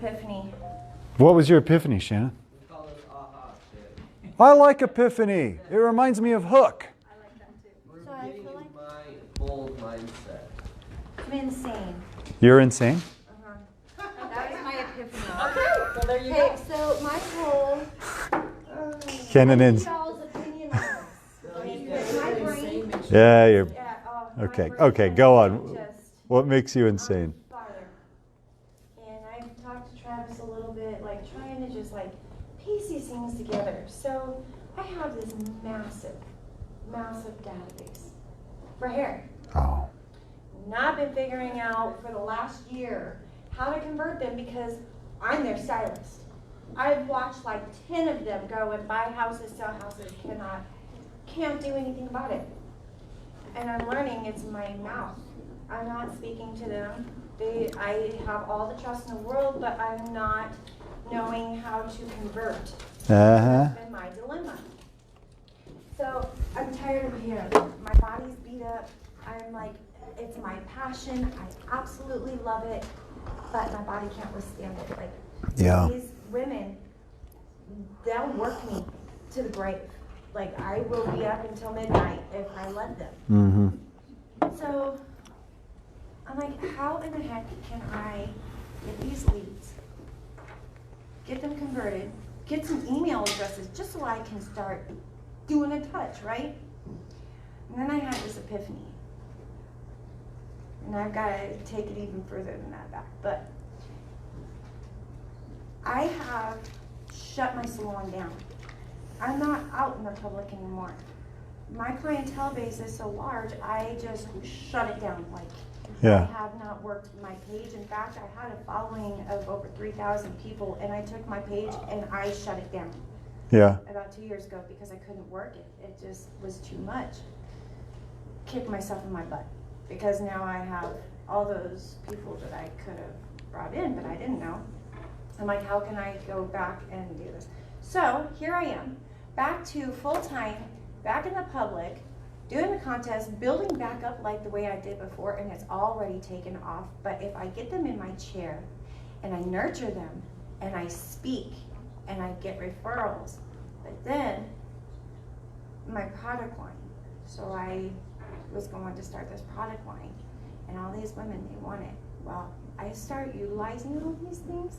epiphany. What was your epiphany, Shannon? We call this aha shit. I like epiphany. It reminds me of Hook. I like that too. We're So I getting feel like in my bold mindset. I'm insane. You're insane? That was my epiphany. Okay, well there you Okay, go. so my whole Ken and y'all's opinion on this. No, he's My definitely brain- insane. Yeah, you're... Yeah, my Okay, brain okay, is go on. just What makes you insane? on fire. And I've talked to Travis a little bit, like trying to just like piece these things together. So I have this massive, massive database for hair. Oh. And I've been figuring out for the last year how to convert them because I'm their stylist. I've watched like 10 of them go and buy houses, sell houses, can't do anything about it. And I'm learning it's my mouth. I'm not speaking to them. I have all the trust in the world, but I'm not knowing how to convert. Uh-huh. That's been my dilemma. So I'm tired of hair. My body's beat up. I'm like, it's my passion. I absolutely love it, but my body can't withstand it. Like Yeah. these women, they'll work me to the grave. Like I will be up until midnight if I let them. Mm-hmm. So I'm like, how in the heck can I get these leads, get them converted, get some email addresses just so I can start doing a touch, right? And then I had this epiphany. And I've got to take it even further than that back. But I have shut my salon down. I'm not out in the public anymore. My clientele base is so large, I just shut it down. Like, Yeah. I have not worked my page. In fact, I had a following of over 3,000 people, and I took my page and I shut it down Yeah. about 2 years ago because I couldn't work it. It just was too much. Kicked myself in my butt because now I have all those people that I could have brought in, but I didn't know. I'm like, how can I go back and do this? So here I am, back to full-time, back in the public, doing the contest, building back up like the way I did before, and it's already taken off. But if I get them in my chair and I nurture them and I speak and I get referrals, but then my product line. So I was going to start this product line, and all these women, they want it. Well, I start utilizing all these things.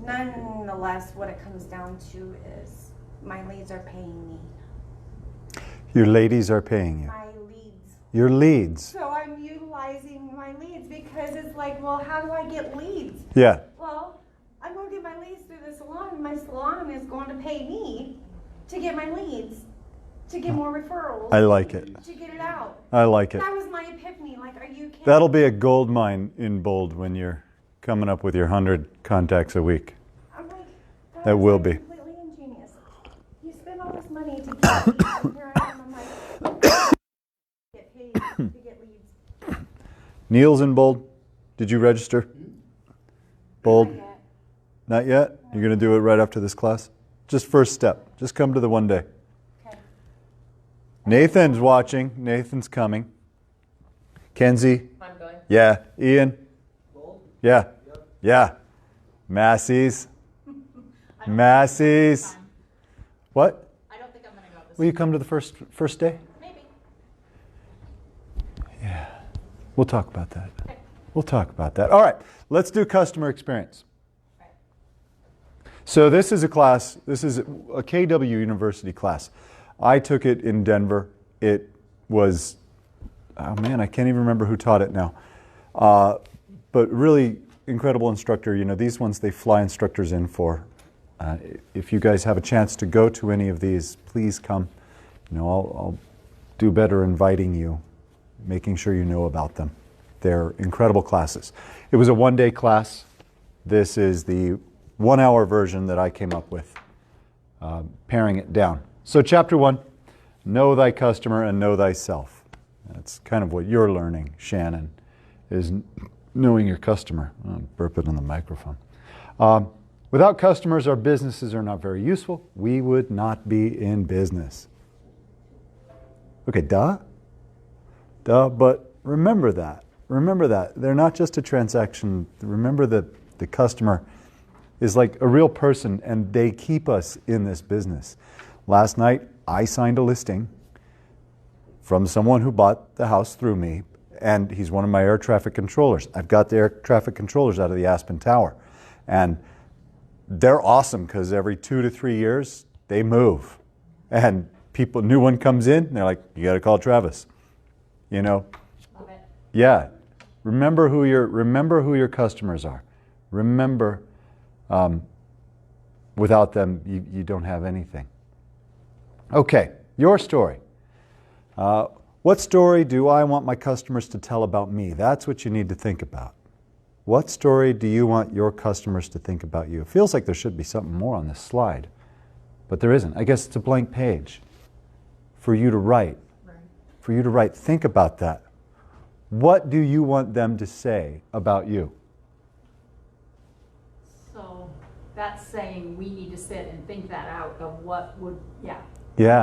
Nonetheless, what it comes down to is my leads are paying me. Your ladies are paying you. My leads. Your leads. So I'm utilizing my leads because it's like, well, how do I get leads? Yeah. Well, I'm going to get my leads through the salon, and my salon is going to pay me to get my leads, to get more referrals, I like it. to get it out. I like it. That was my epiphany. Like, are you kidding? That'll be a gold mine in Bold when you're coming up with your 100 contacts a week. I'm like, That was, will like, be. completely ingenious. You spend all this money to get leads, and here I am. I'm like, get paid to get leads. Neil's in Bold. Did you register? Bold? Not yet. Not yet? You're going to do it right after this class? Just first step. Just come to the one day. Okay. Nathan's watching. Nathan's coming. Kenzie? I'm going. Yeah. Ian? Bold? Yeah. Yep. Yeah. Massey's? Massey's? What? I don't think I'm going to go this Will you come to the first day? Maybe. Yeah. We'll talk about that. We'll talk about that. All right. Let's do customer experience. Right. So this is a class, this is a KW University class. I took it in Denver. It was, oh man, I can't even remember who taught it now. But really incredible instructor. You know, these ones they fly instructors in for. If you guys have a chance to go to any of these, please come. You know, I'll do better inviting you, making sure you know about them. They're incredible classes. It was a one-day class. This is the 1-hour version that I came up with, paring it down. So chapter 1, know thy customer and know thyself. That's kind of what you're learning, Shannon, is knowing your customer. Oh, burp it on the microphone. Without customers, our businesses are not very useful. We would not be in business. Okay, duh. But remember that. Remember that. They're not just a transaction. Remember that the customer is like a real person and they keep us in this business. Last night, I signed a listing from someone who bought the house through me, and he's one of my air traffic controllers. I've got the air traffic controllers out of the Aspen Tower, and they're awesome because every 2 to 3 years they move, and new one comes in, and they're like, you got to call Travis, you know. Love it. Yeah, remember who your customers are. Remember, without them, you don't have anything. Okay, your story. What story do I want my customers to tell about me? That's what you need to think about. What story do you want your customers to think about you? It feels like there should be something more on this slide, but there isn't. I guess it's a blank page for you to write. Right. For you to write. Think about that. What do you want them to say about you? So that's saying we need to sit and think that out of what would, Yeah.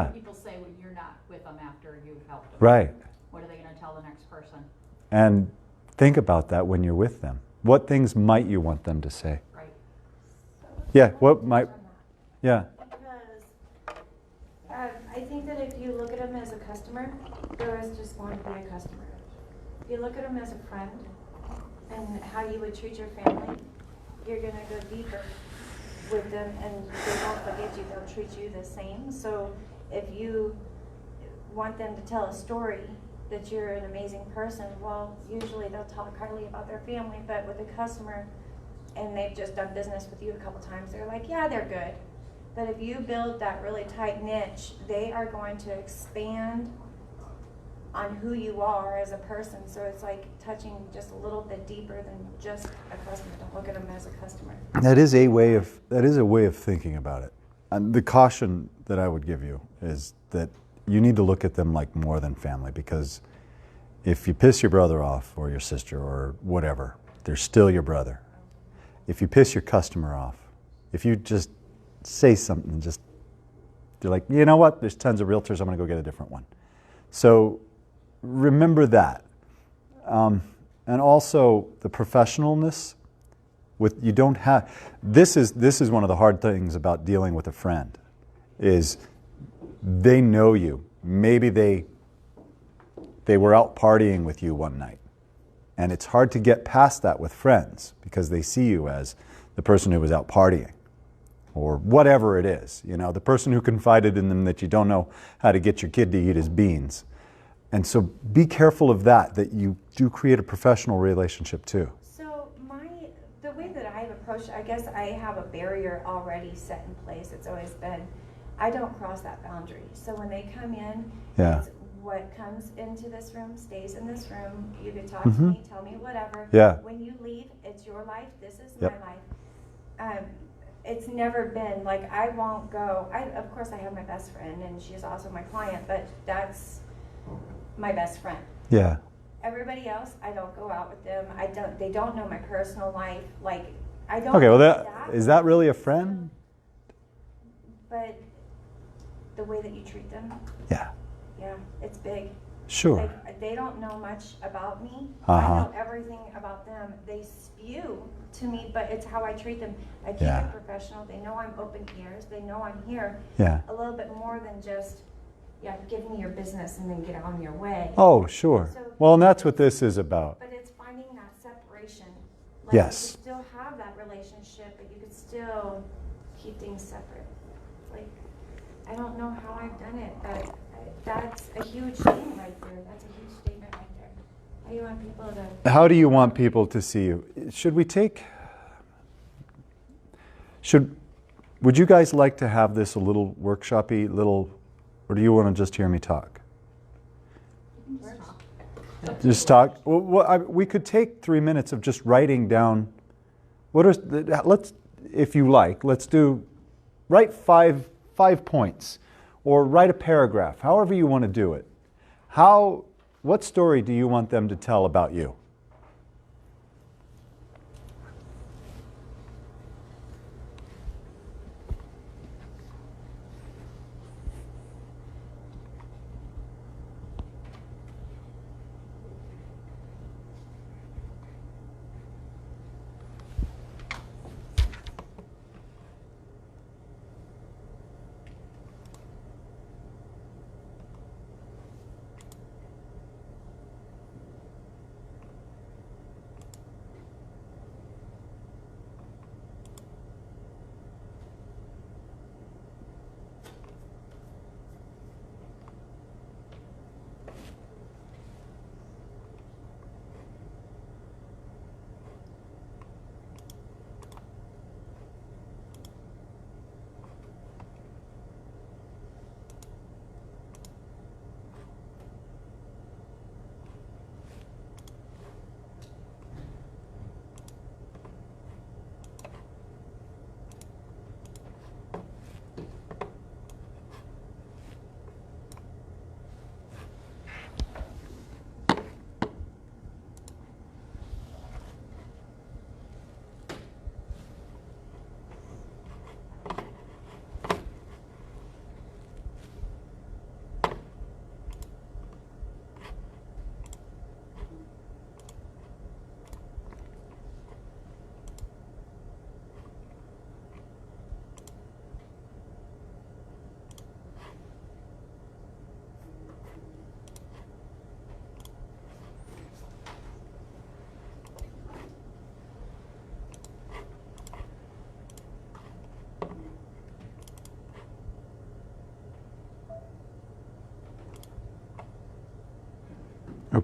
What do people say when you're not with them after you've helped them? Right. What are they going to tell the next person? And think about that when you're with them. What things might you want them to say? Right. Yeah, what might, yeah. Because I think that if you look at them as a customer, they always just want to be a customer. If you look at them as a friend and how you would treat your family, you're going to go deeper with them and they won't forget you. They'll treat you the same. So if you want them to tell a story that you're an amazing person, well, usually they'll talk highly about their family, but with a customer and they've just done business with you a couple times, they're like, yeah, they're good. But if you build that really tight niche, they are going to expand on who you are as a person. So it's like touching just a little bit deeper than just a customer. Don't look at them as a customer. That is a way of thinking about it. And the caution that I would give you is that you need to look at them like more than family, because if you piss your brother off or your sister or whatever, they're still your brother. If you piss your customer off, if you just say something, they're like, you know what, there's tons of realtors, I'm going to go get a different one. So remember that. And also the professionalness. You don't have, this is one of the hard things about dealing with a friend, is they know you. Maybe they were out partying with you one night. And it's hard to get past that with friends because they see you as the person who was out partying or whatever it is. You know, the person who confided in them that you don't know how to get your kid to eat his beans. And so be careful of that you do create a professional relationship too. So the way that I've approached, I guess I have a barrier already set in place. It's always been, I don't cross that boundary. So when they come in, Yeah. it's what comes into this room stays in this room. You can talk Mhm. to me, tell me whatever. Yeah. When you leave, it's your life. This is Yep. my life. It's never been like I won't go. Of course, I have my best friend, and she's also my client, but that's my best friend. Yeah. Everybody else, I don't go out with them. They don't know my personal life. Like, I don't. Okay, well, do is that really a friend? But the way that you treat them, Yeah. yeah, it's big. Sure. Like, they don't know much about me. Uh-huh. I know everything about them. They spew to me, but it's how I treat them. I keep Yeah. it professional. They know I'm open ears. They know I'm here. Yeah. A little bit more than just, yeah, give me your business and then get on your way. Oh, sure. Well, and that's what this is about. But it's finding that separation. Like, Yes. you could still have that relationship, but you could still keep things separate. Like, I don't know how I've done it, but that's a huge thing right there. That's a huge statement right there. How do you want people to... How do you want people to see you? Would you guys like to have this a little workshop-y, or do you want to just hear me talk? Just talk? Well, we could take 3 minutes of just writing down, if you like, write five points, or write a paragraph, however you want to do it. What story do you want them to tell about you?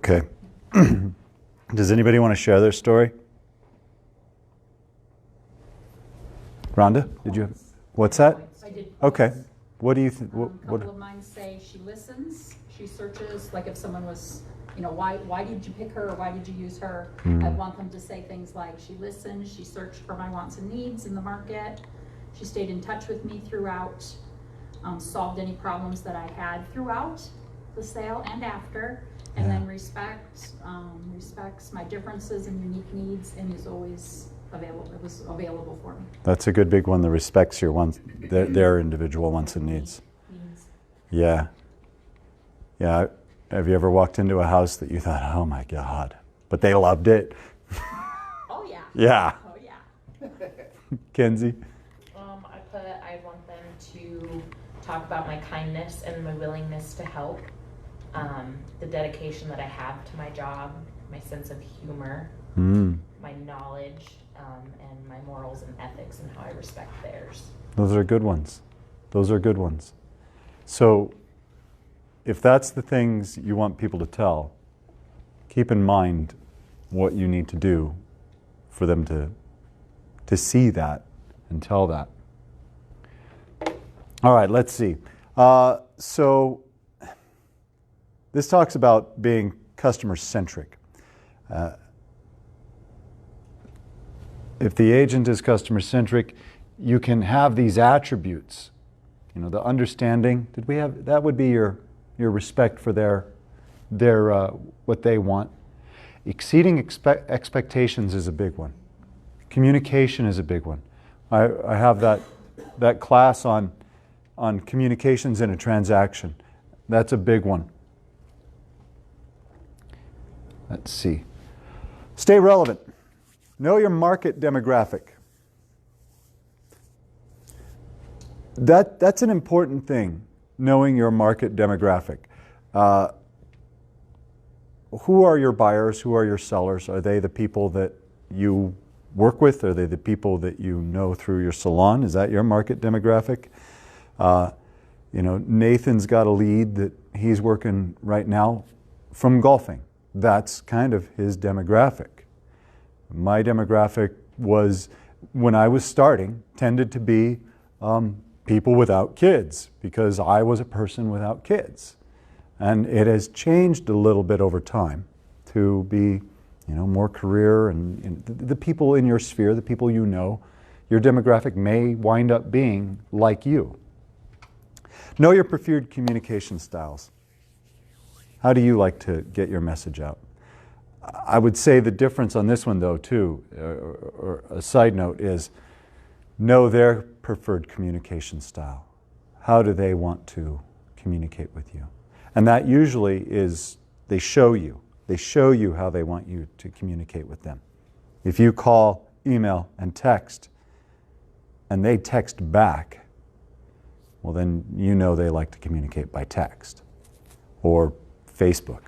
Okay. Does anybody want to share their story? Rhonda, did you have, what's that? I did. Okay. What do you think? A couple of mine say she listens, she searches, like if someone was, why did you pick her or why did you use her? I want them to say things like, she listened, she searched for my wants and needs in the market, she stayed in touch with me throughout, solved any problems that I had throughout the sale and after, and then respects my differences and unique needs, and is always available. It was available for me. That's a good big one that respects your wants, their individual wants and needs. Yeah. Yeah. Have you ever walked into a house that you thought, oh my God, but they loved it? Oh yeah. Yeah. Oh yeah. Kenzie? I want them to talk about my kindness and my willingness to help, the dedication that I have to my job, my sense of humor, my knowledge, and my morals and ethics and how I respect theirs. Those are good ones. Those are good ones. So if that's the things you want people to tell, keep in mind what you need to do for them to see that and tell that. All right, let's see. So this talks about being customer-centric. If the agent is customer-centric, you can have these attributes. The understanding. Did we have that? Would be your respect for their what they want. Exceeding expectations is a big one. Communication is a big one. I have that class on communications in a transaction. That's a big one. Let's see. Stay relevant. Know your market demographic. That's an important thing, knowing your market demographic. Who are your buyers? Who are your sellers? Are they the people that you work with? Are they the people that you know through your salon? Is that your market demographic? Nathan's got a lead that he's working right now from golfing. That's kind of his demographic. My demographic was, when I was starting, tended to be people without kids, because I was a person without kids. And it has changed a little bit over time to be, more career and the people in your sphere, the people you know, your demographic may wind up being like you. Know your preferred communication styles. How do you like to get your message out? I would say the difference on this one, though, too, or a side note, is know their preferred communication style. How do they want to communicate with you? And that usually is, they show you how they want you to communicate with them. If you call, email, and text, and they text back, well, then you know they like to communicate by text or Facebook.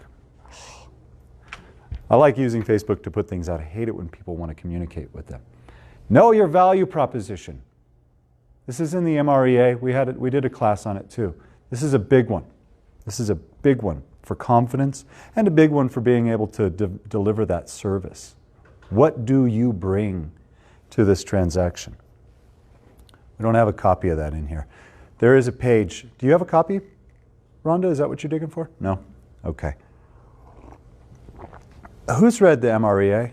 I like using Facebook to put things out. I hate it when people want to communicate with them. Know your value proposition. This is in the MREA. We did a class on it too. This is a big one. This is a big one for confidence and a big one for being able to deliver that service. What do you bring to this transaction? We don't have a copy of that in here. There is a page. Do you have a copy, Rhonda? Is that what you're digging for? No? Okay. Who's read the MREA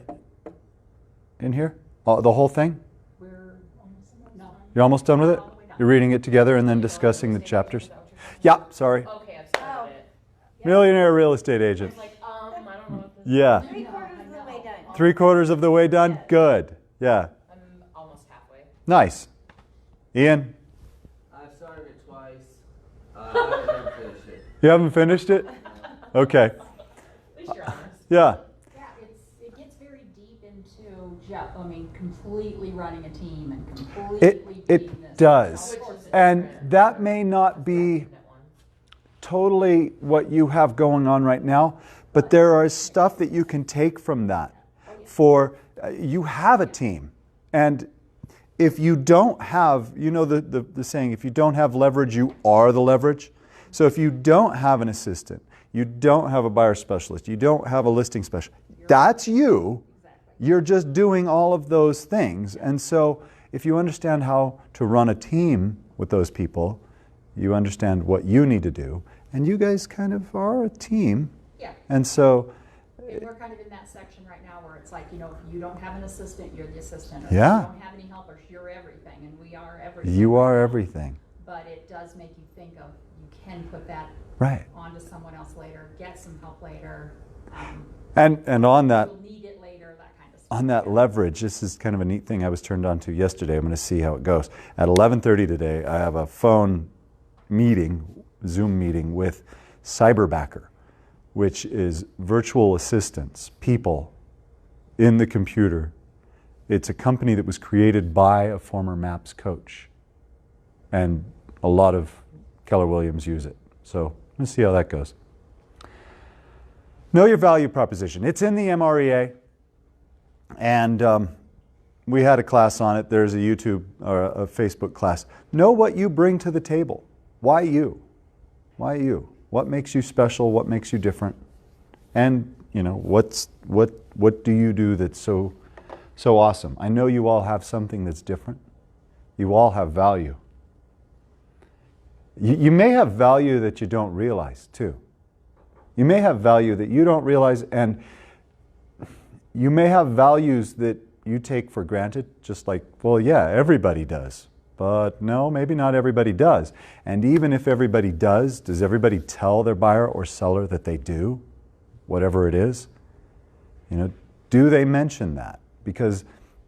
in here? The whole thing? We're almost done. You're almost done with it? You're reading it together and then discussing the chapters? Yeah, sorry. Okay, I've started it. Millionaire real estate agent. I don't know what this Yeah. 3/4 of the way done. 3/4 of the way done? Good. Yeah. I'm almost halfway. Nice. Ian, I've started it twice. I haven't finished it. you haven't finished it? Okay. At least you're honest. Yeah. Yeah, it gets very deep into completely running a team and completely being It this. does. Which is And different. that may not be That one. totally what you have going on right now, but there is stuff that you can take from that. For you have a team, and if you don't have, the saying, if you don't have leverage, you are the leverage. So if you don't have an assistant, You don't have a buyer specialist. You don't have a listing specialist. That's you. Exactly. You're just doing all of those things. And so if you understand how to run a team with those people, you understand what you need to do. And you guys kind of are a team. Yeah. And so, And we're kind of in that section right now where it's like, you know, if you don't have an assistant, you're the assistant. Or Yeah. if you don't have any helpers, you're everything. And we are everything. you are everything. But it does make you think of, you can put that Right. onto someone else later, get some help later. And on that, You'll need it later, that kind of stuff. on that leverage, this is kind of a neat thing I was turned on to yesterday. I'm going to see how it goes. At 11:30 today, I have a phone meeting, Zoom meeting with Cyberbacker, which is virtual assistants, people in the computer. It's a company that was created by a former MAPS coach. And a lot of Keller Williams use it. So let's see how that goes. Know your value proposition. It's in the MREA. And we had a class on it. There's a YouTube or a Facebook class. Know what you bring to the table. Why you? Why you? What makes you special? What makes you different? And you know, what do you do that's so awesome? I know you all have something that's different. You all have value. You may have value that you don't realize too. You may have value that you don't realize, and you may have values that you take for granted, just like, well, yeah, everybody does. But no, maybe not everybody does. And even if everybody does everybody tell their buyer or seller that they do, whatever it is? You know, do they mention that? Because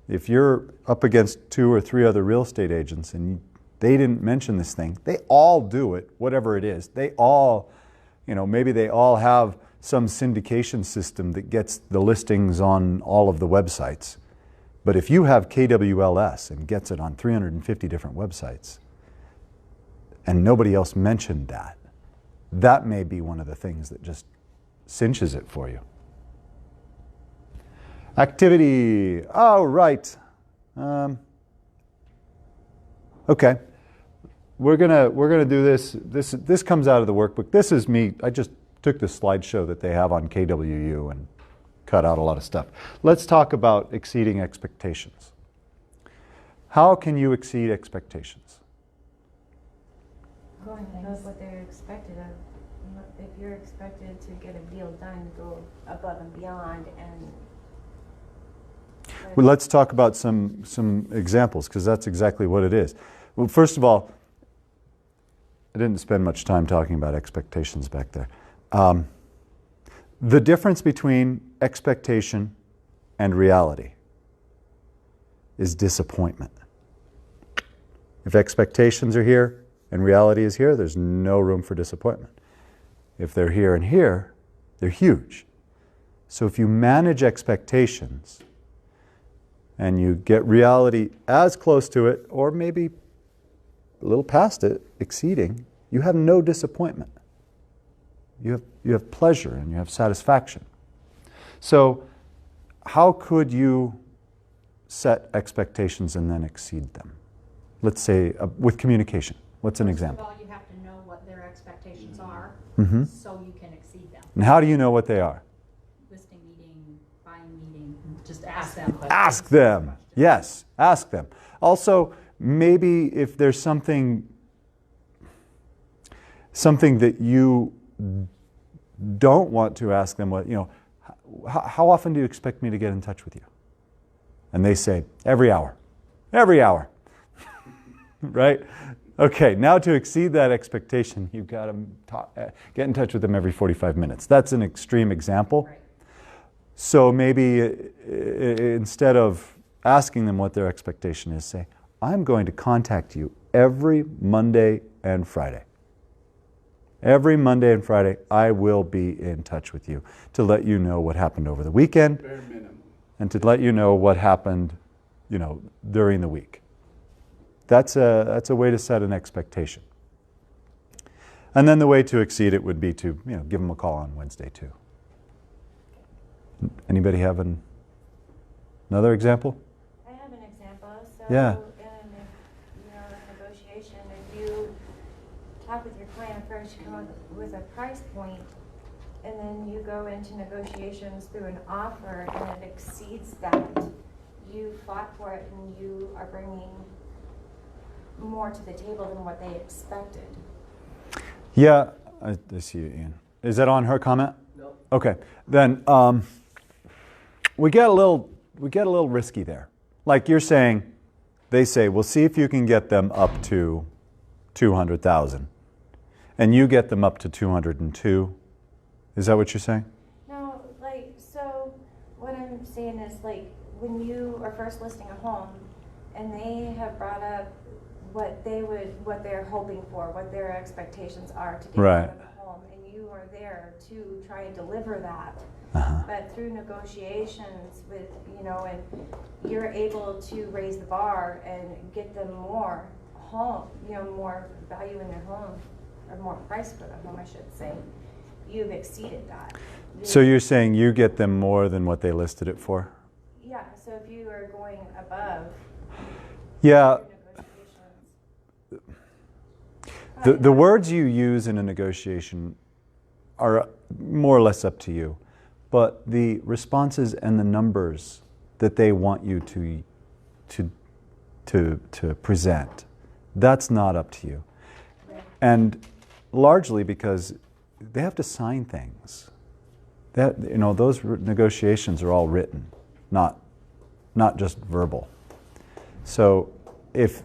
if you're up against 2 or 3 other real estate agents and they didn't mention this thing, they all do it, whatever it is. They all, you know, maybe they all have some syndication system that gets the listings on all of the websites. But if you have KWLS and gets it on 350 different websites, and nobody else mentioned that, that may be one of the things that just cinches it for you. Activity. Oh, right. Okay. We're gonna do this. This comes out of the workbook. This is me. I just took the slideshow that they have on KWU and cut out a lot of stuff. Let's talk about exceeding expectations. How can you exceed expectations? Going above what they're expected of. If you're expected to get a deal done, go above and beyond. And Well, let's talk about some examples, because that's exactly what it is. Well, first of all, I didn't spend much time talking about expectations back there. The difference between expectation and reality is disappointment. If expectations are here and reality is here, there's no room for disappointment. If they're here and here, they're huge. So if you manage expectations and you get reality as close to it, or maybe a little past it, exceeding, you have no disappointment. You have pleasure and you have satisfaction. So how could you set expectations and then exceed them? Let's say with communication. What's an example? First of all, you have to know what their expectations are, Mm-hmm. so you can exceed them. And how do you know what they are? Listing meeting, buying meeting, just ask them. Ask them. Yes, ask them. Also, maybe if there's something that you don't want to ask them, what, you know, how often do you expect me to get in touch with you? And they say, every hour. Every hour. Right? Okay, now to exceed that expectation, you've got to get in touch with them every 45 minutes. That's an extreme example. Right. So maybe instead of asking them what their expectation is, say, I'm going to contact you every Monday and Friday. Every Monday and Friday, I will be in touch with you to let you know what happened over the weekend. Bare minimum. And to let you know what happened, you know, during the week. That's a way to set an expectation. And then the way to exceed it would be to, you know, give them a call on Wednesday too. Anybody have another example? I have an example. So Yeah. in a negotiation, if you talk with your client first, you come up with a price point, and then you go into negotiations through an offer and it exceeds that, you fought for it and you are bringing more to the table than what they expected. Yeah, I see you, Ian. Is that on her comment? No. Okay, then we get a little risky there. Like you're saying, they say, "Well, see if you can get them up to 200,000," and you get them up to 202. Is that what you're saying? No, like, so what I'm saying is, like, when you are first listing a home and they have brought up what they're hoping for, what their expectations are to get Right. out of the home, and you are there to try and deliver that. Uh-huh. But through negotiations with, and you're able to raise the bar and get them more home, more value in their home, or more price for the home, I should say. You've exceeded that. So you're saying you get them more than what they listed it for? Yeah, so if you are going above Yeah. your negotiations. The words you use in a negotiation are more or less up to you, but the responses and the numbers that they want you to present, that's not up to you. And largely because they have to sign things. Those negotiations are all written, not just verbal. So if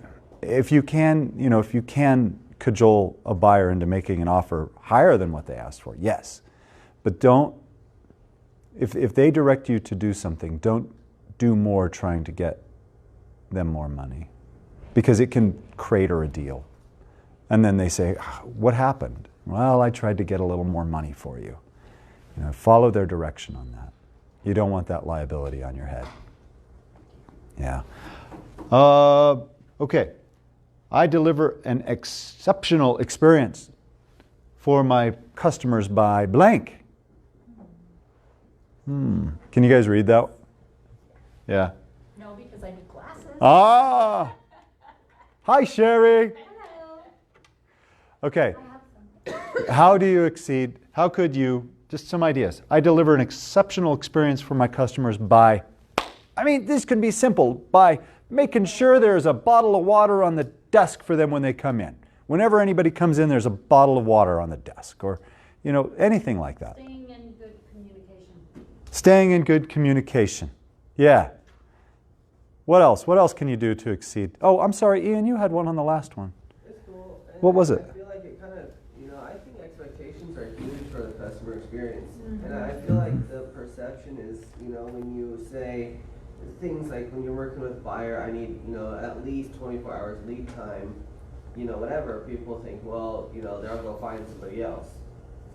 you can cajole a buyer into making an offer higher than what they asked for, yes. But if they direct you to do something, don't do more trying to get them more money, because it can crater a deal. And then they say, "What happened?" "Well, I tried to get a little more money for you." Follow their direction on that. You don't want that liability on your head. Yeah. Okay. I deliver an exceptional experience for my customers by blank. Can you guys read that? Yeah. No, because I need glasses. Ah! Hi, Sherry. Hello. Okay. How do you exceed? How could you? Just some ideas. I deliver an exceptional experience for my customers by, this can be simple, by making sure there's a bottle of water on the desk for them when they come in. Whenever anybody comes in, there's a bottle of water on the desk, or, anything like that. Staying in good communication. Staying in good communication. Yeah. What else? What else can you do to exceed? Oh, I'm sorry, Ian, you had one on the last one. It's cool. And What was it? I feel like it kind of, I think expectations are huge for the customer experience. And I feel like the perception is, when you say things like when you're working with a buyer, I need, at least 24 hours lead time, whatever, people think, well, they'll go find somebody else.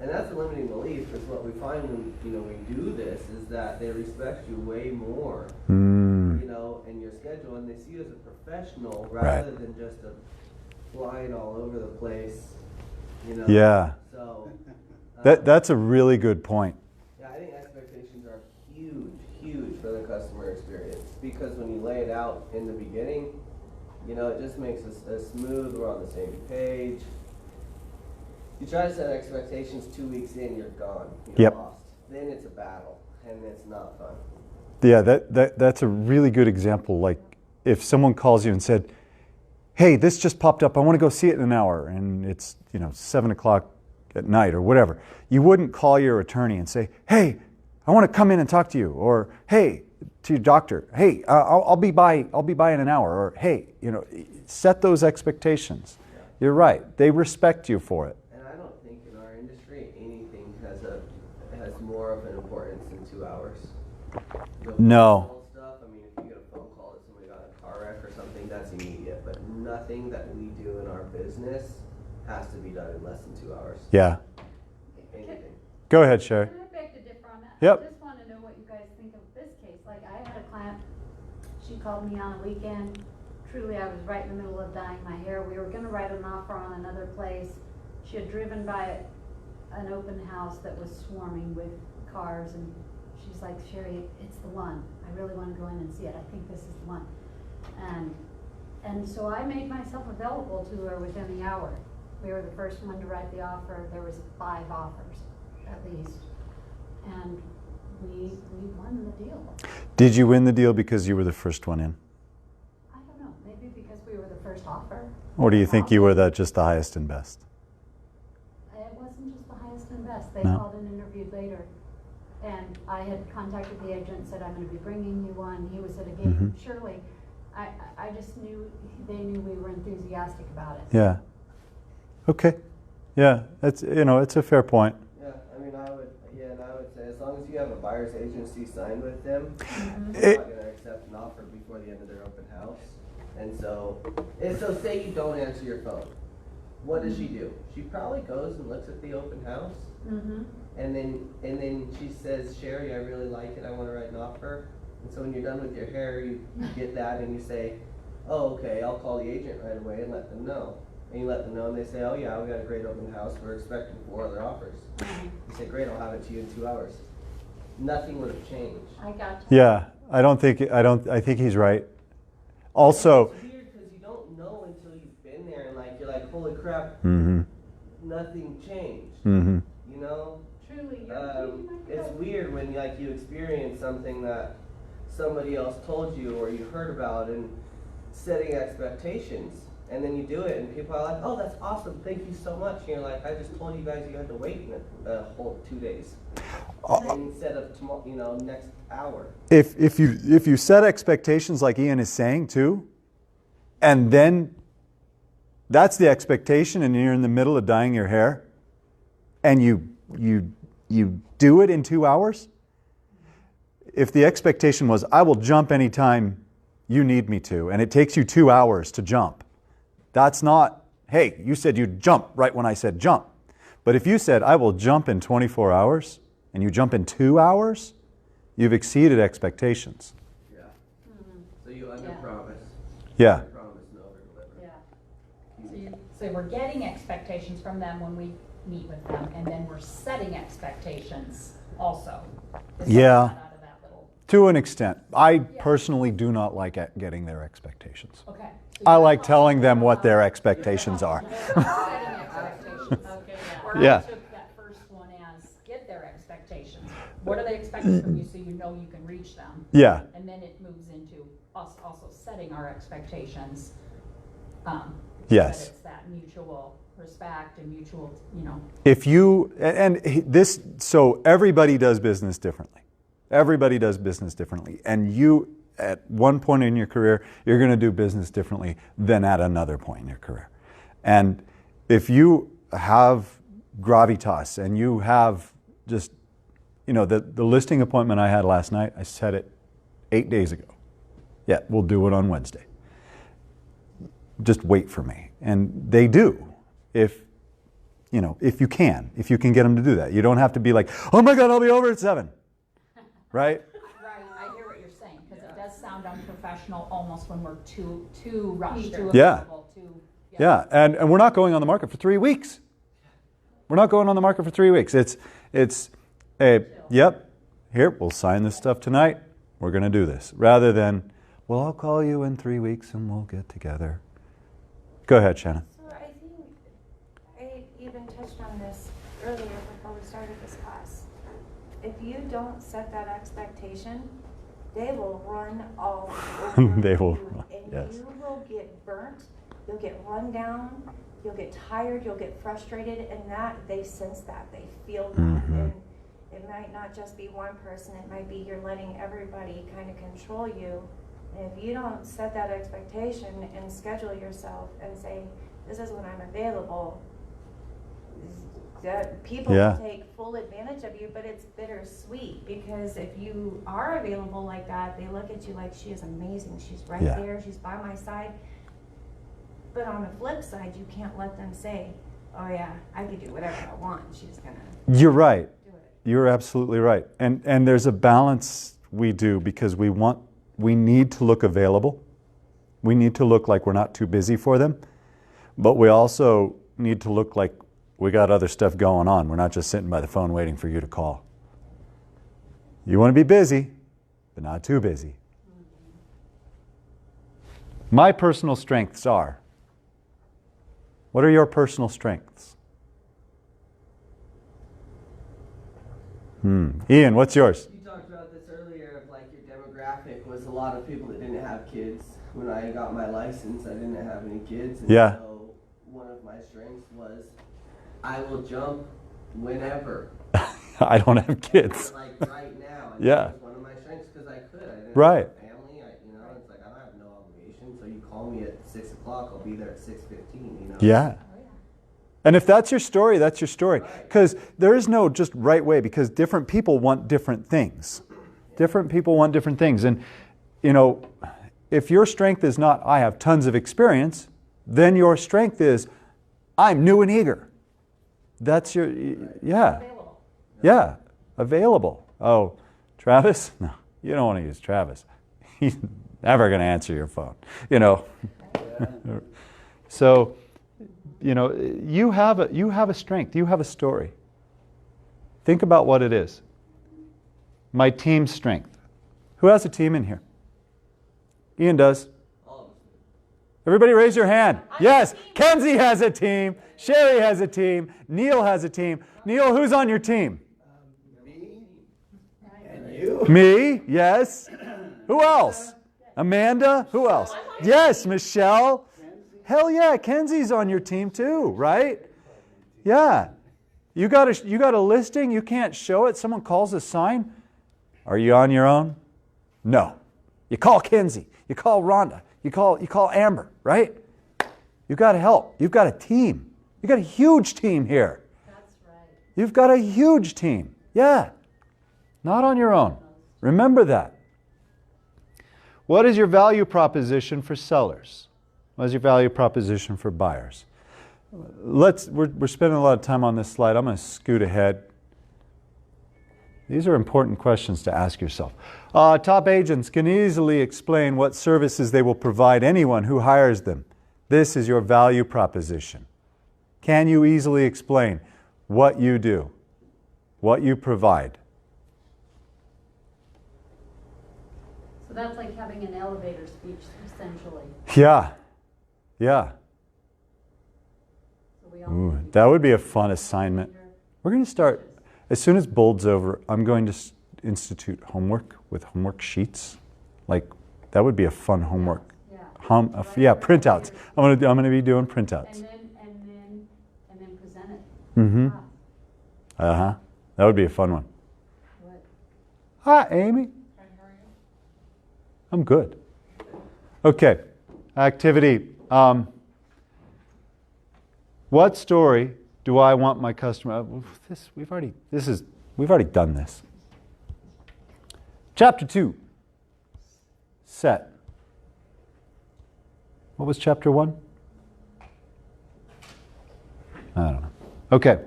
And that's a limiting belief, because what we find when, we do this is that they respect you way more, and your schedule, and they see you as a professional rather than just a flying all over the place, Yeah. So, That's a really good point. yeah, I think expectations are huge for the customer experience, because when you lay it out in the beginning, it just makes us a smooth, we're on the same page. You try to set expectations 2 weeks in, you're gone. You're lost. Then it's a battle, and it's not fun. Yeah, that's a really good example. Like if someone calls you and said, "Hey, this just popped up. I want to go see it in an hour," and it's 7 o'clock at night or whatever. You wouldn't call your attorney and say, "Hey, I want to come in and talk to you," or "Hey," to your doctor, "Hey, I'll be by in an hour," or "Hey," set those expectations. Yeah. You're right. They respect you for it. And I don't think in our industry anything has more of an importance than 2 hours. No. Stuff, if you get a phone call that somebody got in a car wreck or something, that's immediate. But nothing that we do in our business has to be done in less than 2 hours. Yeah. Anything. Go ahead, Sherry. Can I beg to differ on that? Yep. I just want to know what you guys think of this case. Like, I had a client, she called me on a weekend. Truly, I was right in the middle of dyeing my hair. We were going to write an offer on another place. She had driven by an open house that was swarming with cars, and she's like, "Sherry, it's the one. I really want to go in and see it. I think this is the one." And so I made myself available to her within the hour. We were the first one to write the offer. There was 5 offers, at least. and we won the deal. Did you win the deal because you were the first one in? I don't know, maybe because we were the first offer. Or do you think you were just the highest and best? It wasn't just the highest and best. They No. called and interviewed later. And I had contacted the agent and said, I'm going to be bringing you one. He was at a game. Surely, I just knew, they knew we were enthusiastic about it. Yeah. Okay. Yeah, it's it's a fair point. Yeah, I mean, I would say as long as you have a buyer's agency signed with them, It- they're not going to accept an offer before the end of their open house. And so say you don't answer your phone. What does she do? She probably goes and looks at the open house, Mm-hmm. and then she says, Sherry, I really like it. I want to write an offer. And so when you're done with your hair, you get that and you say, oh, okay, I'll call the agent right away and let them know. And you let them know, and they say, oh yeah, we got a great open house. We're expecting 4 other offers. You say, great, I'll have it to you in 2 hours. Nothing would have changed. I got you. Yeah, I think he's right. Also, It's weird because you don't know until you've been there, and like you're like, holy crap, mhm. nothing changed. Mhm. You know, Truly, you might be it's right. weird when you experience something that somebody else told you or you heard about, and setting expectations, and then you do it, and people are like, oh, that's awesome, thank you so much. And you're like, I just told you guys you had to wait a whole 2 days instead of tomorrow, next hour. If you set expectations like Ian is saying too, and then that's the expectation, and you're in the middle of dyeing your hair, and you do it in 2 hours. If the expectation was, I will jump anytime you need me to, and it takes you 2 hours to jump, that's not, hey, you said you'd jump right when I said jump. But if you said, I will jump in 24 hours, and you jump in 2 hours, you've exceeded expectations. Yeah. So you underpromise. Yeah. Promise and overdeliver. Yeah. So you say we're getting expectations from them when we meet with them, and then we're setting expectations also. Is Yeah. that out of that little- To an extent. I personally do not like getting their expectations. Okay. So I you're like talking telling them what about- their expectations are. Setting expectations. Okay, Where Yeah. I took that first one as, get their expectations. What are they expecting from you so you know you can reach them? Yeah. And then it moves into us also setting our expectations. Yes. That it's that mutual respect and mutual, If you, so everybody does business differently. Everybody does business differently. And you, at one point in your career, you're going to do business differently than at another point in your career. And if you have gravitas and you have just, the listing appointment I had last night, I set it 8 days ago. Yeah, we'll do it on Wednesday. Just wait for me. And they do. If you can get them to do that. You don't have to be like, oh my God, I'll be over at 7. Right? Right, I hear what you're saying, because it does sound unprofessional almost when we're too rushed, too Yeah. available, too. Yeah, and we're not going on the market for 3 weeks. We're not going on the market for 3 weeks. It's yep, here, we'll sign this stuff tonight. We're going to do this. Rather than, well, I'll call you in 3 weeks and we'll get together. Go ahead, Shannon. So I think I even touched on this earlier before we started this class. If you don't set that expectation, they will run all over They will you, run, and yes. you will get burnt, you'll get run down, you'll get tired, you'll get frustrated, and that they sense that, they feel that. And it might not just be one person, it might be you're letting everybody kind of control you. And if you don't set that expectation and schedule yourself and say, this is when I'm available, that people Yeah. will take full advantage of you, but it's bittersweet, because if you are available like that, they look at you like, she is amazing, she's right Yeah. there, she's by my side. But on the flip side, you can't let them say, oh yeah, I could do whatever I want, she's gonna You're right. do it. You're absolutely right. And there's a balance we do, because we need to look available. We need to look like we're not too busy for them. But we also need to look like we got other stuff going on. We're not just sitting by the phone waiting for you to call. You want to be busy, but not too busy. My personal strengths are. What are your personal strengths? Ian, what's yours? You talked about this earlier of like your demographic was a lot of people that didn't have kids. When I got my license, I didn't have any kids. And Yeah. So one of my strengths was I will jump whenever. I don't have kids. Like right now. And Yeah. that was one of my strengths because I could. I didn't Right. have a family. It's like I don't have no obligation. So you call me at 6 o'clock, I'll be there at 6:15. Yeah. And if that's your story, that's your story. Because there is no just right way, because different people want different things. Different people want different things. And, if your strength is not, I have tons of experience, then your strength is, I'm new and eager. That's your, yeah. Available. Yeah, available. Oh, Travis? No, you don't want to use Travis. He's never going to answer your phone, So, you have a strength. You have a story. Think about what it is. My team's strength. Who has a team in here? Ian does. Everybody raise your hand. Yes, Kenzie has a team. Sherry has a team. Neil has a team. Neil, who's on your team? Me and you. Me, yes. Who else? Amanda? Who else? Yes, Michelle. Hell yeah, Kenzie's on your team too, right? Yeah. You got a listing, you can't show it, someone calls a sign. Are you on your own? No. You call Kenzie, you call Rhonda, you call Amber, right? You've got help. You've got a team. You've got a huge team here. That's right. You've got a huge team. Yeah. Not on your own. Remember that. What is your value proposition for sellers? What is your value proposition for buyers? We're spending a lot of time on this slide. I'm going to scoot ahead. These are important questions to ask yourself. Top agents can easily explain what services they will provide anyone who hires them. This is your value proposition. Can you easily explain what you do, what you provide? So that's like having an elevator speech, essentially. Yeah. Yeah. So we all Ooh, that would be a fun assignment. We're going to start, as soon as Bold's over, I'm going to institute homework with homework sheets. That would be a fun homework. Yeah. Printouts. I'm going to be doing printouts. And then present it. Mm-hmm. Wow. That would be a fun one. What? Hi, Amy. I'm good. Okay. Activity. What story do I want my customer? We've already done this. Chapter 2. Set. What was chapter 1? I don't know. Okay.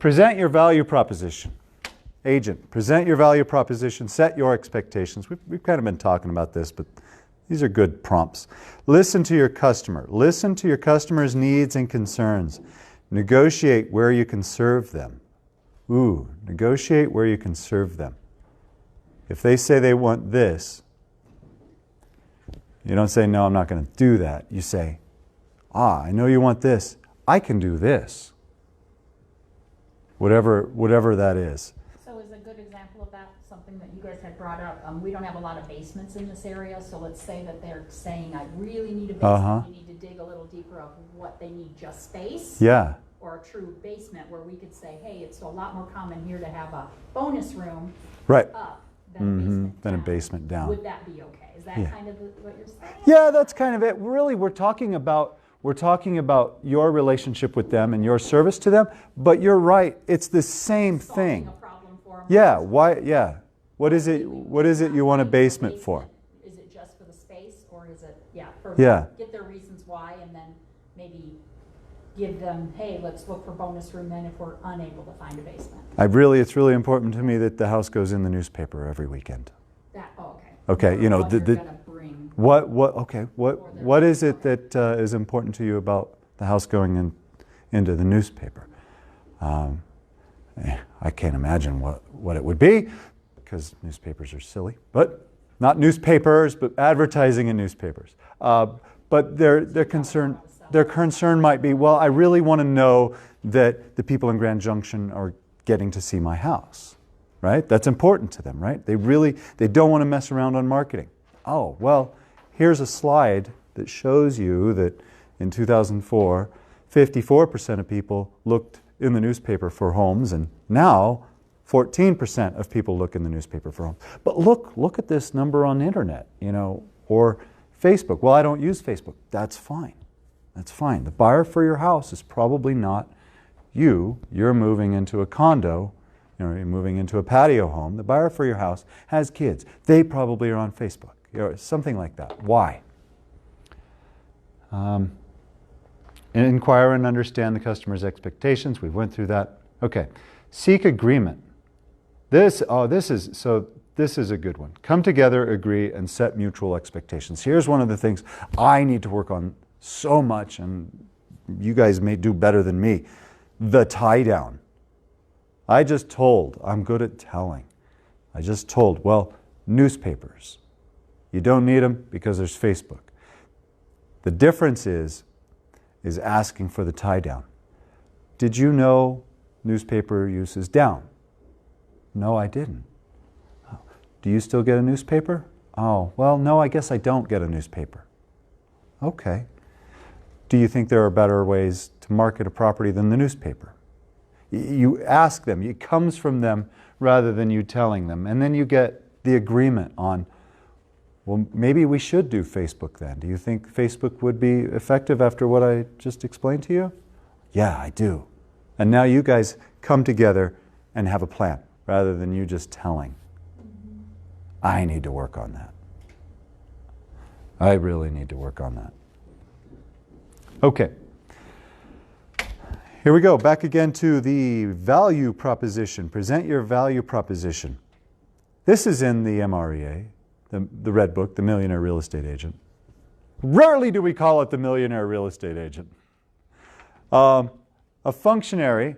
Present your value proposition. Agent, present your value proposition, set your expectations. We've kind of been talking about this, but these are good prompts. Listen to your customer. Listen to your customer's needs and concerns. Negotiate where you can serve them. Negotiate where you can serve them. If they say they want this, you don't say, no, I'm not going to do that. You say, I know you want this. I can do this. Whatever that is. So is a good example of that something that you guys had brought up? We don't have a lot of basements in this area, so let's say that they're saying, I really need a basement. You need to dig a little deeper of what they need, just space. Yeah. Or a true basement, where we could say, hey, it's a lot more common here to have a bonus room Right. up than a basement Than a down. basement down. Would that be okay? Is that Yeah. kind of what you're saying? Yeah, that's kind of it. Really, we're talking about your relationship with them and your service to them, but you're right, it's the same thing. Solving a problem for them. Yeah, why yeah. What is it you want a basement for? Is it just for the space, or is it, Yeah. get their reasons why, and then maybe give them, hey, let's look for bonus room then if we're unable to find a basement. It's really important to me that the house goes in the newspaper every weekend. Okay. Okay, What you're gonna bring. What is it that is important to you about the house going into the newspaper? I can't imagine what it would be, because newspapers are silly. But not newspapers, but advertising in newspapers. But their concern might be, well, I really want to know that the people in Grand Junction are getting to see my house, right? That's important to them, right? They don't want to mess around on marketing. Oh, well, here's a slide that shows you that in 2004, 54% of people looked in the newspaper for homes, and now 14% of people look in the newspaper for homes. But look at this number on the internet, or Facebook. Well, I don't use Facebook. That's fine. That's fine. The buyer for your house is probably not you. You're moving into a condo, you're moving into a patio home. The buyer for your house has kids. They probably are on Facebook, something like that. Why? Inquire and understand the customer's expectations. We went through that. Okay. Seek agreement. This is a good one. Come together, agree, and set mutual expectations. Here's one of the things I need to work on so much, and you guys may do better than me. The tie down. I'm good at telling. I just told, well, newspapers. You don't need them because there's Facebook. The difference is asking for the tie down. Did you know newspaper use is down? No, I didn't. Do you still get a newspaper? Oh, well, no, I guess I don't get a newspaper. Okay. Do you think there are better ways to market a property than the newspaper? You ask them. It comes from them rather than you telling them. And then you get the agreement on, well, maybe we should do Facebook then. Do you think Facebook would be effective after what I just explained to you? Yeah, I do. And now you guys come together and have a plan rather than you just telling. I need to work on that. I really need to work on that. Okay. Here we go. Back again to the value proposition. Present your value proposition. This is in the MREA, the Red Book, the Millionaire Real Estate Agent. Rarely do we call it the Millionaire Real Estate Agent. A functionary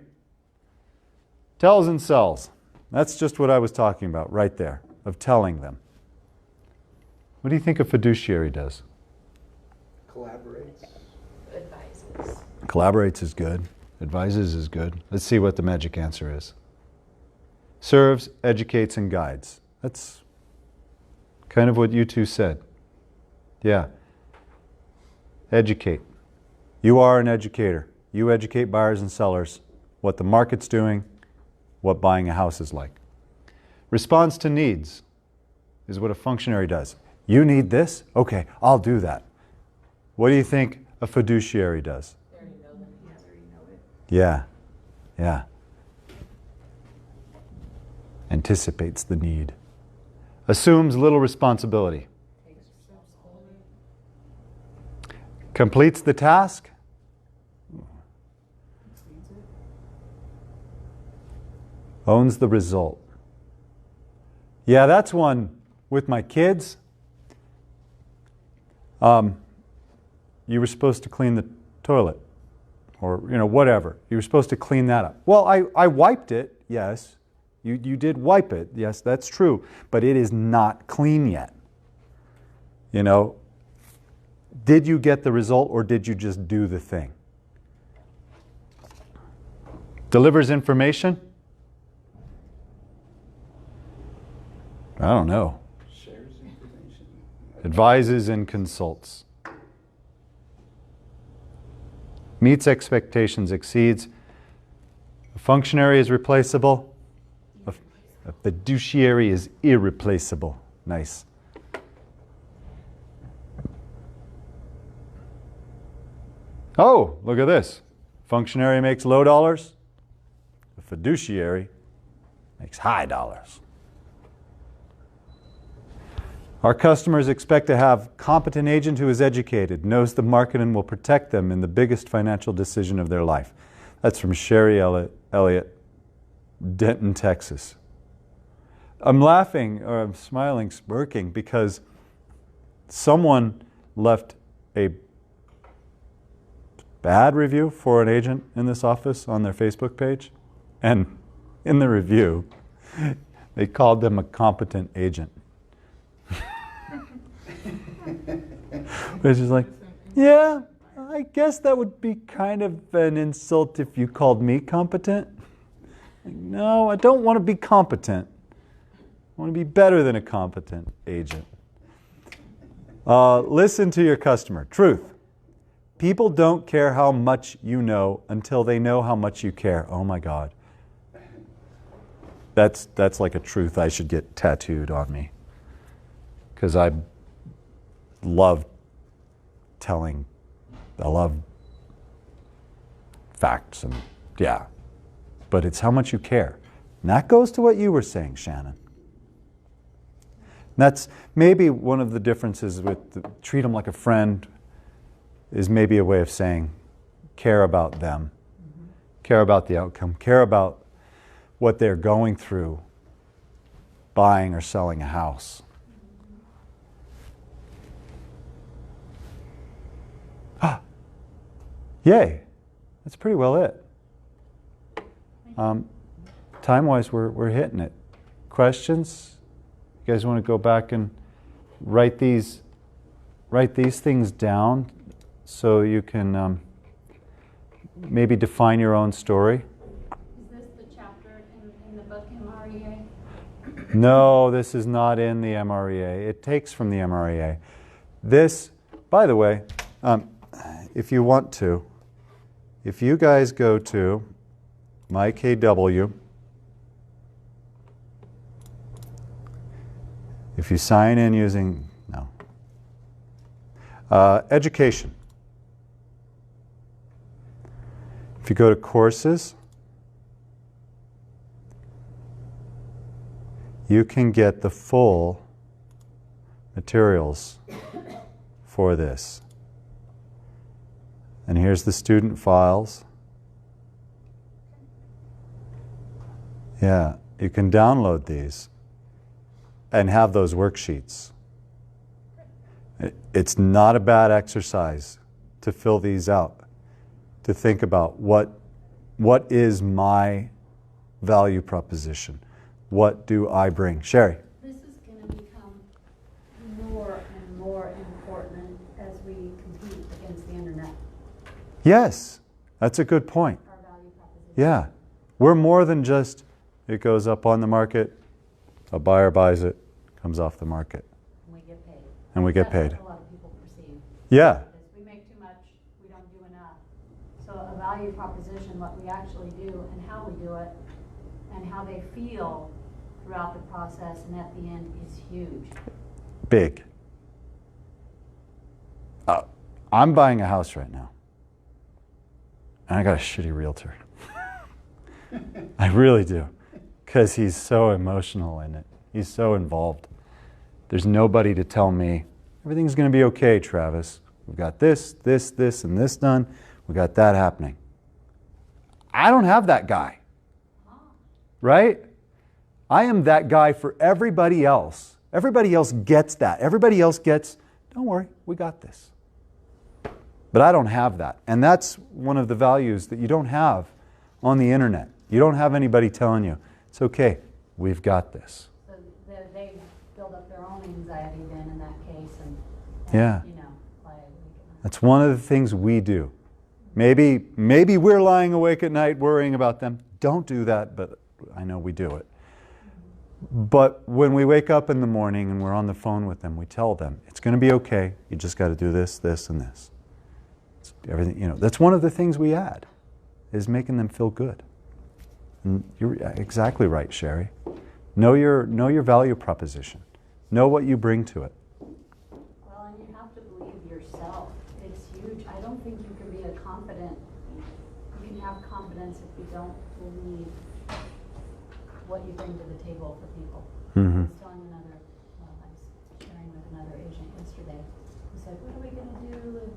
tells and sells. That's just what I was talking about right there, of telling them. What do you think a fiduciary does? Collaborates. Advises. Collaborates is good. Advises is good. Let's see what the magic answer is. Serves, educates, and guides. That's kind of what you two said. Yeah. Educate. You are an educator. You educate buyers and sellers what the market's doing, what buying a house is like. Response to needs is what a functionary does. You need this? Okay, I'll do that. What do you think a fiduciary does? Yeah, yeah. Anticipates the need. Assumes little responsibility. Completes the task. Owns the result. Yeah, that's one with my kids. You were supposed to clean the toilet, or whatever. You were supposed to clean that up. Well, I wiped it. Yes, you did wipe it. Yes, that's true. But it is not clean yet. Did you get the result, or did you just do the thing? Delivers information. I don't know. Shares information. Advises and consults. Meets expectations, exceeds. A functionary is replaceable. A fiduciary is irreplaceable. Nice. Oh, look at this. Functionary makes low dollars. A fiduciary makes high dollars. Our customers expect to have a competent agent who is educated, knows the market, and will protect them in the biggest financial decision of their life. That's from Sherry Elliott, Denton, Texas. I'm laughing, or I'm smiling, smirking, because someone left a bad review for an agent in this office on their Facebook page. And in the review, they called them a competent agent. Which is like, yeah, I guess that would be kind of an insult if you called me competent. Like, no, I don't want to be competent. I want to be better than a competent agent. Listen to your customer. Truth. People don't care how much you know until they know how much you care. Oh my God. That's like a truth I should get tattooed on me. Because I love facts and yeah. But it's how much you care. And that goes to what you were saying, Shannon. That's maybe one of the differences with treat them like a friend is maybe a way of saying care about them, care about the outcome, care about what they're going through buying or selling a house. Ah, yay, that's pretty well it. Time-wise, we're hitting it. Questions? You guys want to go back and write these things down so you can maybe define your own story? Is this the chapter in the book MREA? No, this is not in the MREA. It takes from the MREA. This, by the way, if you want to, if you guys go to MyKW, if you sign in using, no, education. If you go to courses, you can get the full materials for this. And here's the student files. Yeah, you can download these and have those worksheets. It's not a bad exercise to fill these out, to think about what is my value proposition? What do I bring? Sherry? This is going to become more and more important as we compete against the internet, Yes, that's a good point. our value proposition. Yeah, we're more than just, it goes up on the market, a buyer buys it, comes off the market, And we get paid. and we get That's paid. what a lot of people perceive. Yeah, We make too much, we don't do enough. So a value proposition, what we actually do and how we do it, and how they feel throughout the process and at the end is huge. big. I'm buying a house right now, and I got a shitty realtor. I really do, because he's so emotional in it. He's so involved. There's nobody to tell me, everything's going to be okay, Travis. We've got this, this, this, and this done. We got that happening. I don't have that guy, right? I am that guy for everybody else. Everybody else gets that. Everybody else gets, don't worry, we got this. But I don't have that. And that's one of the values that you don't have on the internet. You don't have anybody telling you, it's okay, we've got this. So they build up their own anxiety then in that case and Yeah. you know, like, That's one of the things we do. Maybe we're lying awake at night worrying about them. Don't do that, but I know we do it. But when we wake up in the morning and we're on the phone with them, we tell them, it's going to be okay. You just got to do this, this, and this. It's everything, you know, that's one of the things we add, is making them feel good. And you're exactly right, Sherry. Know your value proposition. Know what you bring to it. well, and you have to believe yourself. It's huge. I don't think you can be you can have confidence if you don't believe what you bring to the table for people. Mm-hmm. I was telling I was sharing with another agent yesterday. He said, what are we going to do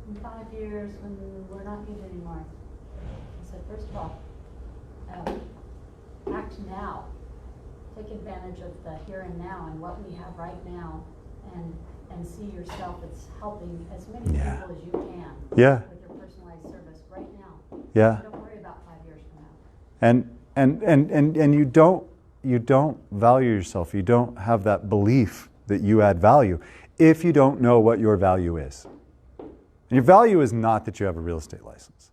in 5 years when we're not good anymore? I said, first of all, act now. Take advantage of the here and now and what we have right now, and see yourself as helping as many Yeah. people as you can Yeah. with your personalized service right now. Yeah. Don't worry about 5 years from now. And you don't value yourself. You don't have that belief that you add value if you don't know what your value is. And your value is not that you have a real estate license.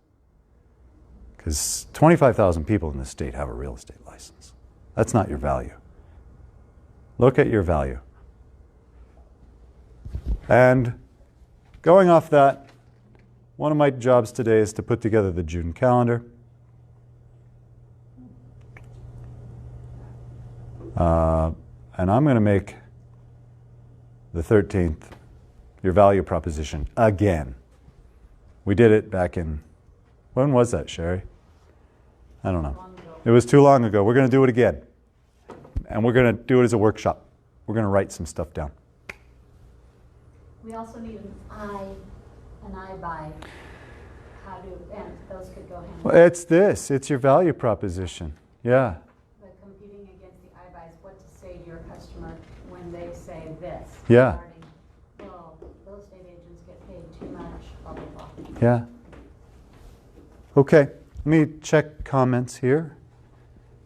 Because 25,000 people in this state have a real estate license. That's not your value. Look at your value. And going off that, one of my jobs today is to put together the June calendar. And I'm going to make the 13th your value proposition again. We did it back in, when was that, Sherry? I don't know. It was too long ago. We're going to do it again. And we're going to do it as a workshop. We're going to write some stuff down. We also need an I buy. How do, and those could go hand in Well, hand. it's this. It's your value proposition. Yeah. But competing against the I buys, what to say to your customer when they say this. Yeah. regarding, well, real estate agents get paid too much, blah, blah, blah. Yeah. Okay. Let me check comments here.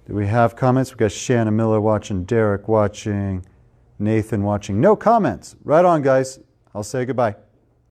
Do we have comments? We've got Shanna Miller watching, Derek watching, Nathan watching. No comments. Right on, guys. I'll say goodbye.